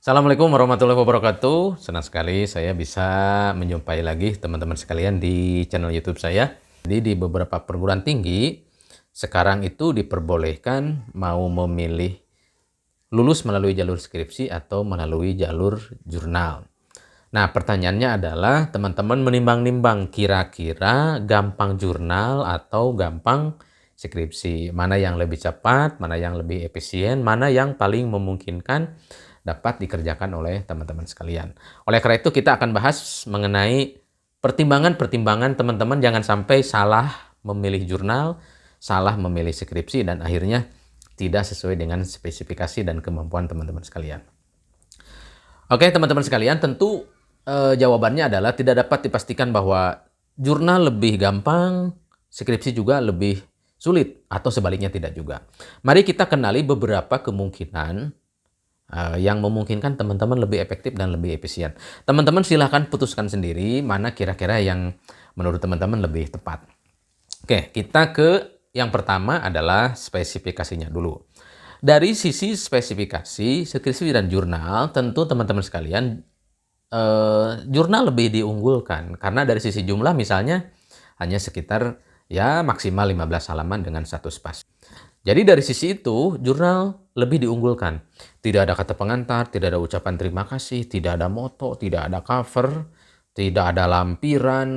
Assalamualaikum warahmatullahi wabarakatuh. Senang sekali saya bisa menjumpai lagi teman-teman sekalian di channel YouTube saya. Jadi di beberapa perguruan tinggi sekarang itu diperbolehkan mau memilih lulus melalui jalur skripsi atau melalui jalur jurnal. Nah, pertanyaannya adalah teman-teman menimbang-nimbang kira-kira gampang jurnal atau gampang skripsi. Mana yang lebih cepat, mana yang lebih efisien, mana yang paling memungkinkan dapat dikerjakan oleh teman-teman sekalian. Oleh karena itu kita akan bahas mengenai pertimbangan-pertimbangan teman-teman jangan sampai salah memilih jurnal, salah memilih skripsi, dan akhirnya tidak sesuai dengan spesifikasi dan kemampuan teman-teman sekalian. Oke teman-teman sekalian, tentu jawabannya adalah tidak dapat dipastikan bahwa jurnal lebih gampang, skripsi juga lebih sulit, atau sebaliknya tidak juga. Mari kita kenali beberapa kemungkinan yang memungkinkan teman-teman lebih efektif dan lebih efisien. Teman-teman silahkan putuskan sendiri mana kira-kira yang menurut teman-teman lebih tepat. Oke, kita ke yang pertama adalah spesifikasinya dulu. Dari sisi spesifikasi, skripsi dan jurnal, tentu teman-teman sekalian, jurnal lebih diunggulkan. Karena dari sisi jumlah misalnya, hanya sekitar ya maksimal 15 halaman dengan satu spasi. Jadi dari sisi itu, jurnal lebih diunggulkan. Tidak ada kata pengantar, tidak ada ucapan terima kasih, tidak ada moto, tidak ada cover, tidak ada lampiran,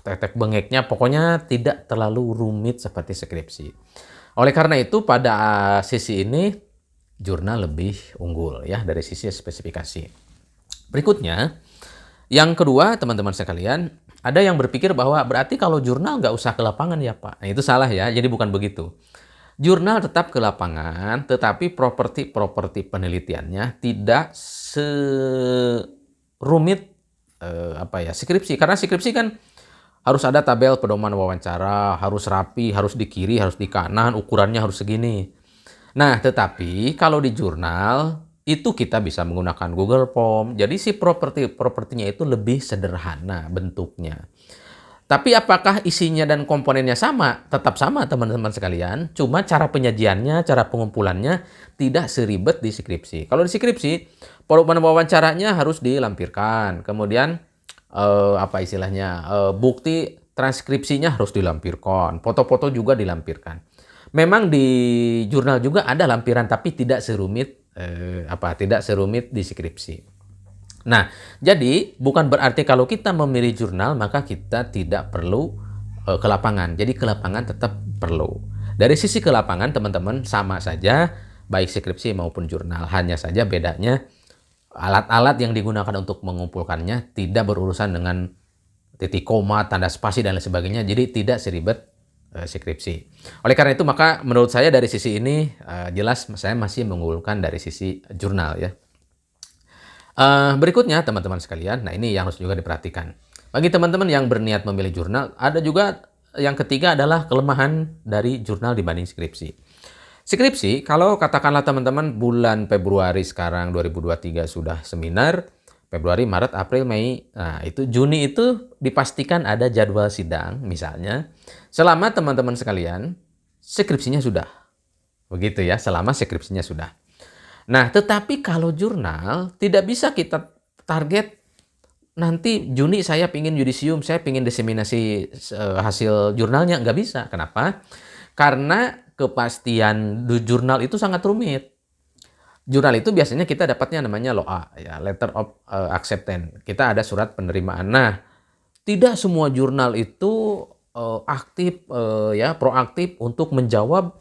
tetek bengeknya, pokoknya tidak terlalu rumit seperti skripsi. Oleh karena itu, pada sisi ini, jurnal lebih unggul ya dari sisi spesifikasi. Berikutnya, yang kedua teman-teman sekalian, ada yang berpikir bahwa berarti kalau jurnal nggak usah ke lapangan ya Pak. Nah, itu salah ya, jadi bukan begitu. Jurnal tetap ke lapangan, tetapi properti penelitiannya tidak serumit skripsi. Karena skripsi kan harus ada tabel pedoman wawancara, harus rapi, harus di kiri, harus di kanan, ukurannya harus segini. Nah, tetapi kalau di jurnal itu kita bisa menggunakan Google Form. Jadi si propertinya itu lebih sederhana bentuknya. Tapi apakah isinya dan komponennya sama? Tetap sama teman-teman sekalian. Cuma cara penyajiannya, cara pengumpulannya tidak seribet di skripsi. Kalau di skripsi, pedoman wawancaranya harus dilampirkan. Kemudian bukti transkripsinya harus dilampirkan. Foto-foto juga dilampirkan. Memang di jurnal juga ada lampiran, tapi tidak serumit di skripsi. Nah, jadi bukan berarti kalau kita memilih jurnal maka kita tidak perlu ke lapangan. Jadi ke lapangan tetap perlu. Dari sisi ke lapangan teman-teman sama saja baik skripsi maupun jurnal. Hanya saja bedanya alat-alat yang digunakan untuk mengumpulkannya tidak berurusan dengan titik koma, tanda spasi dan lain sebagainya. Jadi tidak seribet skripsi. Oleh karena itu maka menurut saya dari sisi ini jelas saya masih mengunggulkan dari sisi jurnal ya. Berikutnya teman-teman sekalian, nah ini yang harus juga diperhatikan. Bagi teman-teman yang berniat memilih jurnal, ada juga yang ketiga adalah kelemahan dari jurnal dibanding skripsi. Skripsi, kalau katakanlah teman-teman bulan Februari sekarang 2023 sudah seminar, Februari, Maret, April, Mei, nah itu Juni itu dipastikan ada jadwal sidang misalnya. Selama teman-teman sekalian, skripsinya sudah. Begitu ya, selama skripsinya sudah. Nah, tetapi kalau jurnal tidak bisa kita target nanti Juni saya pingin yudisium, saya pingin diseminasi hasil jurnalnya. Nggak bisa. Kenapa? Karena kepastian jurnal itu sangat rumit. Jurnal itu biasanya kita dapatnya namanya LOA, ya, Letter of Acceptance. Kita ada surat penerimaan. Nah, tidak semua jurnal itu proaktif untuk menjawab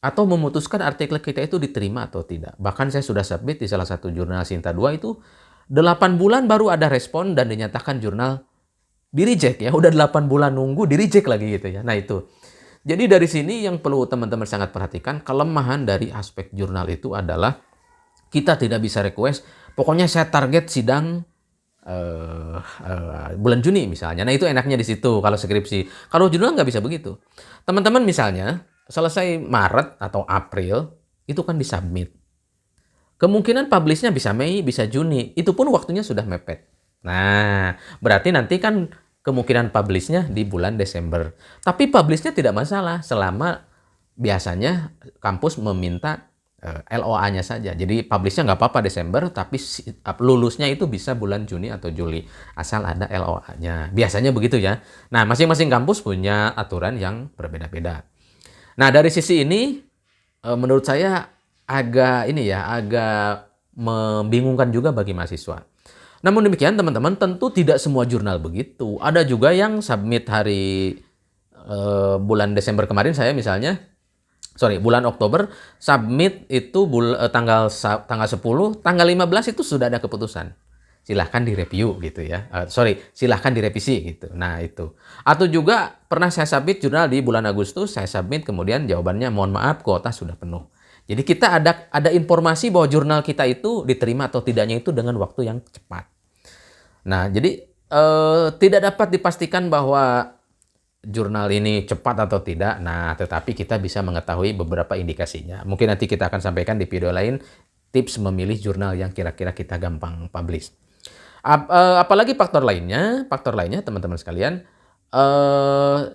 atau memutuskan artikel kita itu diterima atau tidak. Bahkan saya sudah submit di salah satu jurnal Sinta 2 itu 8 bulan baru ada respon dan dinyatakan jurnal di-reject ya. Udah 8 bulan nunggu di-reject lagi gitu ya. Nah itu. Jadi dari sini yang perlu teman-teman sangat perhatikan, kelemahan dari aspek jurnal itu adalah kita tidak bisa request, pokoknya saya target sidang bulan Juni misalnya. Nah itu enaknya di situ kalau skripsi. Kalau jurnal nggak bisa begitu. Teman-teman misalnya selesai Maret atau April, itu kan disubmit. Kemungkinan publish-nya bisa Mei, bisa Juni. Itu pun waktunya sudah mepet. Nah, berarti nanti kan kemungkinan publish-nya di bulan Desember. Tapi publish-nya tidak masalah selama biasanya kampus meminta LOA-nya saja. Jadi publish-nya nggak apa-apa Desember, tapi lulusnya itu bisa bulan Juni atau Juli, asal ada LOA-nya. Biasanya begitu ya. Nah, masing-masing kampus punya aturan yang berbeda-beda. Nah, dari sisi ini, menurut saya agak membingungkan juga bagi mahasiswa. Namun demikian, teman-teman, tentu tidak semua jurnal begitu. Ada juga yang submit hari bulan Desember kemarin, saya misalnya, bulan Oktober, submit itu tanggal 10, tanggal 15 itu sudah ada keputusan. Silahkan direview gitu ya. Silahkan direvisi gitu. Nah itu. Atau juga pernah saya submit jurnal di bulan Agustus, saya submit kemudian jawabannya mohon maaf kuota sudah penuh. Jadi kita ada informasi bahwa jurnal kita itu diterima atau tidaknya itu dengan waktu yang cepat. Nah jadi tidak dapat dipastikan bahwa jurnal ini cepat atau tidak. Nah tetapi kita bisa mengetahui beberapa indikasinya. Mungkin nanti kita akan sampaikan di video lain tips memilih jurnal yang kira-kira kita gampang publish. Apalagi faktor lainnya teman-teman sekalian,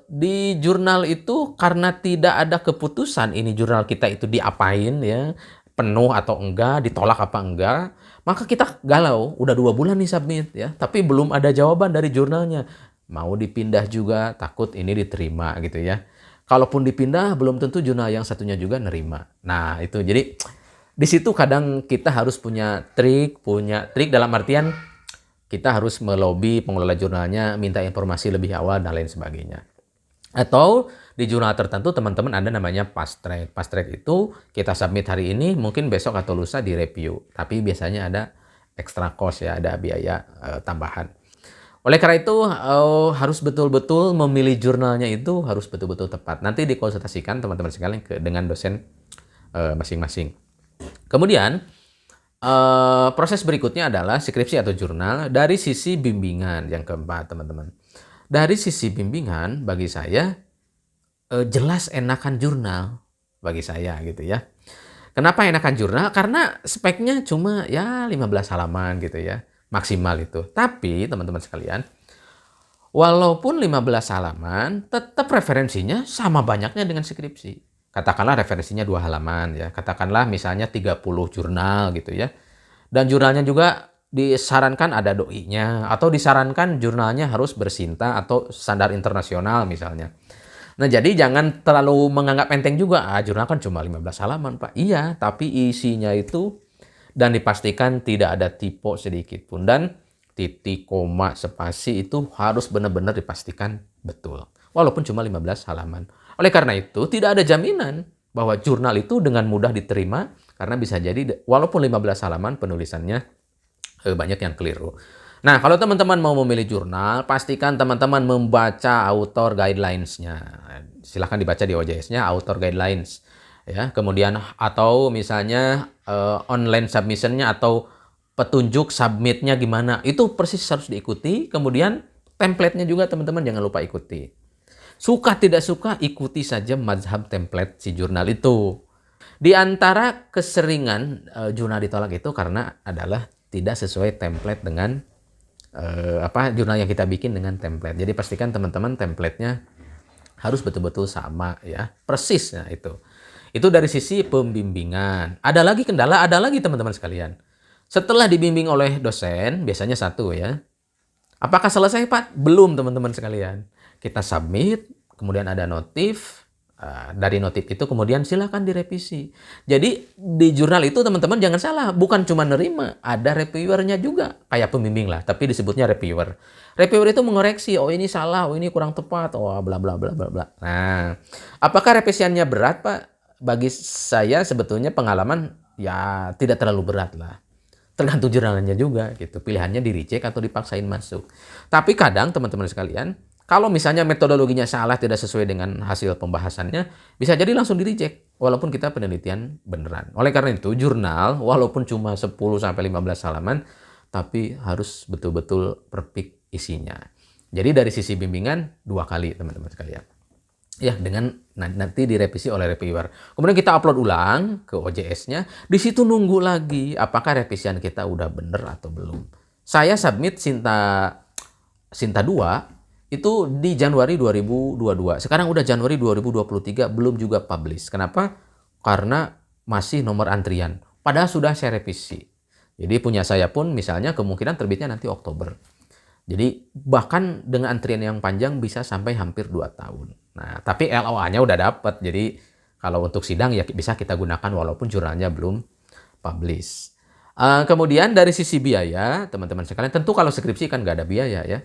di jurnal itu karena tidak ada keputusan ini jurnal kita itu diapain ya, penuh atau enggak, ditolak apa enggak, maka kita galau, udah 2 bulan nih submit ya, tapi belum ada jawaban dari jurnalnya. Mau dipindah juga, takut ini diterima gitu ya. Kalaupun dipindah, belum tentu jurnal yang satunya juga nerima. Nah itu, jadi di situ kadang kita harus punya trik dalam artian, kita harus melobi pengelola jurnalnya, minta informasi lebih awal, dan lain sebagainya. Atau di jurnal tertentu teman-teman ada namanya fast track. Fast track itu kita submit hari ini, mungkin besok atau lusa direview. Tapi biasanya ada extra cost ya, ada biaya tambahan. Oleh karena itu harus betul-betul memilih jurnalnya itu harus betul-betul tepat. Nanti dikonsultasikan teman-teman sekalian dengan dosen masing-masing. Kemudian proses berikutnya adalah skripsi atau jurnal dari sisi bimbingan yang keempat, teman-teman. Dari sisi bimbingan, bagi saya jelas enakan jurnal bagi saya gitu ya. Kenapa enakan jurnal? Karena speknya cuma ya 15 halaman gitu ya, maksimal itu. Tapi teman-teman sekalian, walaupun 15 halaman, tetap referensinya sama banyaknya dengan skripsi. Katakanlah referensinya 2 halaman ya. Katakanlah misalnya 30 jurnal gitu ya. Dan jurnalnya juga disarankan ada doi-nya. Atau disarankan jurnalnya harus bersinta atau standar internasional misalnya. Nah jadi jangan terlalu menganggap enteng juga. Jurnal kan cuma 15 halaman Pak. Iya, tapi isinya itu dan dipastikan tidak ada typo sedikit pun. Dan titik, koma, spasi itu harus benar-benar dipastikan betul. Walaupun cuma 15 halaman. Oleh karena itu, tidak ada jaminan bahwa jurnal itu dengan mudah diterima, karena bisa jadi walaupun 15 halaman penulisannya banyak yang keliru. Nah, kalau teman-teman mau memilih jurnal, pastikan teman-teman membaca author guidelines-nya. Silahkan dibaca di OJS-nya, author guidelines. Ya, kemudian atau misalnya online submission-nya atau petunjuk submit-nya gimana. Itu persis harus diikuti. Kemudian template-nya juga teman-teman jangan lupa ikuti. Suka tidak suka, ikuti saja mazhab template si jurnal itu. Di antara keseringan jurnal ditolak itu karena adalah tidak sesuai template dengan jurnal yang kita bikin dengan template. Jadi pastikan teman-teman template-nya harus betul-betul sama ya, persis ya itu. Itu dari sisi pembimbingan. Ada lagi kendala, ada lagi teman-teman sekalian. Setelah dibimbing oleh dosen, biasanya satu ya. Apakah selesai Pak? Belum teman-teman sekalian. Kita submit, kemudian ada notif, dari notif itu kemudian silakan direvisi. Jadi di jurnal itu teman-teman jangan salah, bukan cuma nerima, ada reviewernya juga, kayak pembimbing lah, tapi disebutnya reviewer. Reviewer itu mengoreksi, oh ini salah, oh ini kurang tepat, oh bla bla bla bla bla. Nah, apakah revisiannya berat Pak? Bagi saya sebetulnya pengalaman ya tidak terlalu berat lah. Tergantung jurnalnya juga gitu. Pilihannya di-reject atau dipaksain masuk. Tapi kadang teman-teman sekalian, kalau misalnya metodologinya salah, tidak sesuai dengan hasil pembahasannya, bisa jadi langsung di-reject walaupun kita penelitian beneran. Oleh karena itu, jurnal walaupun cuma 10 sampai 15 halaman, tapi harus betul-betul perfect isinya. Jadi dari sisi bimbingan 2 kali teman-teman sekalian. Ya, dengan nanti direvisi oleh reviewer. Kemudian kita upload ulang ke OJS-nya. Di situ nunggu lagi apakah revisian kita udah bener atau belum. Saya submit Sinta 2 itu di Januari 2022. Sekarang udah Januari 2023, belum juga publish. Kenapa? Karena masih nomor antrian. Padahal sudah saya revisi. Jadi punya saya pun misalnya kemungkinan terbitnya nanti Oktober. Jadi bahkan dengan antrian yang panjang bisa sampai hampir 2 tahun. Nah, tapi LOA-nya udah dapat. Jadi kalau untuk sidang ya bisa kita gunakan walaupun jurnalnya belum publish. Kemudian dari sisi biaya, teman-teman sekalian, tentu kalau skripsi kan nggak ada biaya ya.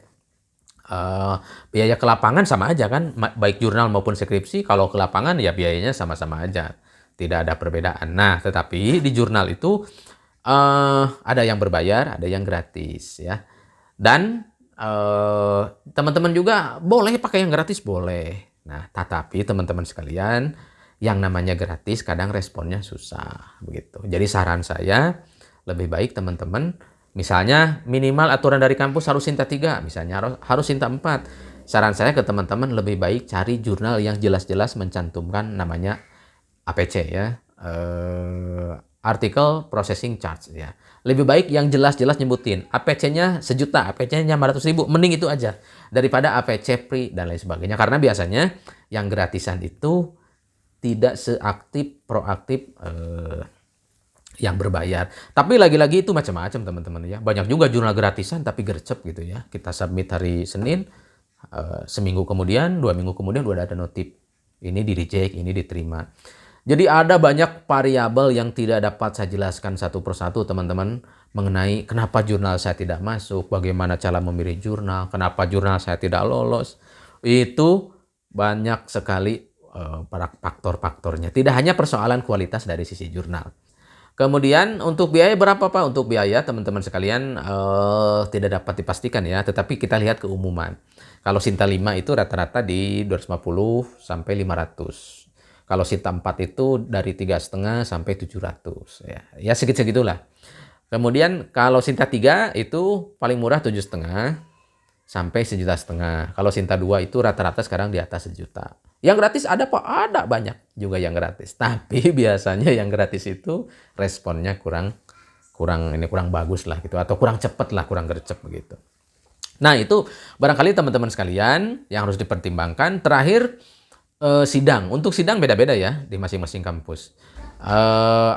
Biaya ke lapangan sama aja kan, baik jurnal maupun skripsi, kalau ke lapangan ya biayanya sama-sama aja. Tidak ada perbedaan. Nah, tetapi di jurnal itu ada yang berbayar, ada yang gratis ya. Dan teman-teman juga boleh pakai yang gratis, boleh. Nah, tetapi teman-teman sekalian, yang namanya gratis kadang responnya susah begitu. Jadi saran saya lebih baik teman-teman misalnya minimal aturan dari kampus harus Sinta 3, misalnya harus Sinta 4. Saran saya ke teman-teman lebih baik cari jurnal yang jelas-jelas mencantumkan namanya APC ya. Article Processing Charge ya. Lebih baik yang jelas-jelas nyebutin APC-nya sejuta, APC-nya 500.000, mending itu aja daripada APC free dan lain sebagainya. Karena biasanya yang gratisan itu tidak seaktif proaktif yang berbayar. Tapi lagi-lagi itu macam-macam teman-teman ya. Banyak juga jurnal gratisan tapi gercep gitu ya. Kita submit hari Senin, seminggu kemudian, 2 minggu kemudian udah ada notif. Ini di reject, ini diterima. Jadi ada banyak variabel yang tidak dapat saya jelaskan satu persatu teman-teman mengenai kenapa jurnal saya tidak masuk, bagaimana cara memilih jurnal, kenapa jurnal saya tidak lolos. Itu banyak sekali para faktor-faktornya. Tidak hanya persoalan kualitas dari sisi jurnal. Kemudian untuk biaya berapa Pak? Untuk biaya teman-teman sekalian tidak dapat dipastikan ya, tetapi kita lihat keumuman. Kalau Sinta 5 itu rata-rata di 250 sampai 500. Kalau Sinta 4 itu dari 3,5 sampai 700 ya. Ya segitulah. Kemudian kalau Sinta 3 itu paling murah 7,5 sampai 1,5 juta. Kalau Sinta 2 itu rata-rata sekarang di atas 1 juta. Yang gratis ada Pak? Ada banyak juga yang gratis. Tapi biasanya yang gratis itu responnya kurang bagus lah gitu, atau kurang cepat lah, kurang gercep begitu. Nah, itu barangkali teman-teman sekalian yang harus dipertimbangkan. Terakhir sidang. Untuk sidang beda-beda ya di masing-masing kampus.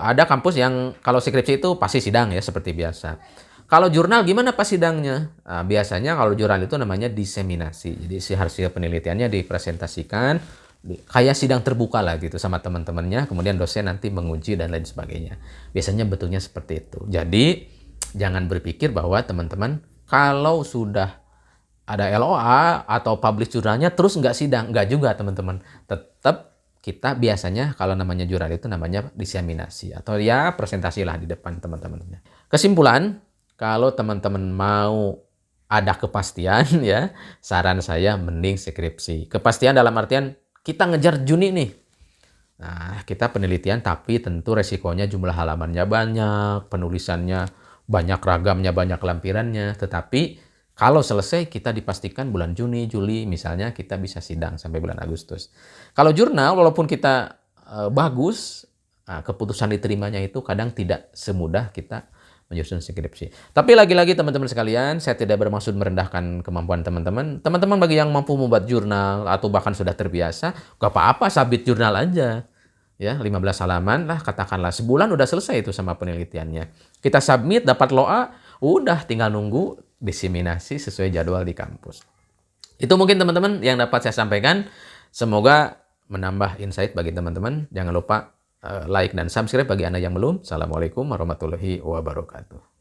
Ada kampus yang kalau skripsi itu pasti sidang ya seperti biasa. Kalau jurnal gimana Pak sidangnya? Nah, biasanya kalau jurnal itu namanya diseminasi. Jadi hasil penelitiannya dipresentasikan kayak sidang terbuka lah gitu sama teman-temannya. Kemudian dosen nanti menguji dan lain sebagainya. Biasanya betulnya seperti itu. Jadi jangan berpikir bahwa teman-teman kalau sudah ada LOA atau publish jurnalnya terus nggak sidang. Nggak juga teman-teman. Tetap kita biasanya kalau namanya jurnal itu namanya diseminasi. Atau ya presentasi lah di depan teman-temannya. Kesimpulan, kalau teman-teman mau ada kepastian ya, saran saya mending skripsi. Kepastian dalam artian kita ngejar Juni nih. Nah, kita penelitian tapi tentu resikonya jumlah halamannya banyak, penulisannya banyak ragamnya, banyak lampirannya. Tetapi kalau selesai kita dipastikan bulan Juni, Juli misalnya kita bisa sidang sampai bulan Agustus. Kalau jurnal walaupun kita bagus, keputusan diterimanya itu kadang tidak semudah kita menyusun skripsi. Tapi lagi-lagi teman-teman sekalian, saya tidak bermaksud merendahkan kemampuan teman-teman. Teman-teman bagi yang mampu membuat jurnal atau bahkan sudah terbiasa, gak apa-apa submit jurnal aja. Ya, 15 halaman lah katakanlah, sebulan udah selesai itu sama penelitiannya. Kita submit dapat LOA, udah tinggal nunggu diseminasi sesuai jadwal di kampus. Itu mungkin teman-teman yang dapat saya sampaikan. Semoga menambah insight bagi teman-teman. Jangan lupa like dan subscribe bagi Anda yang belum. Assalamualaikum warahmatullahi wabarakatuh.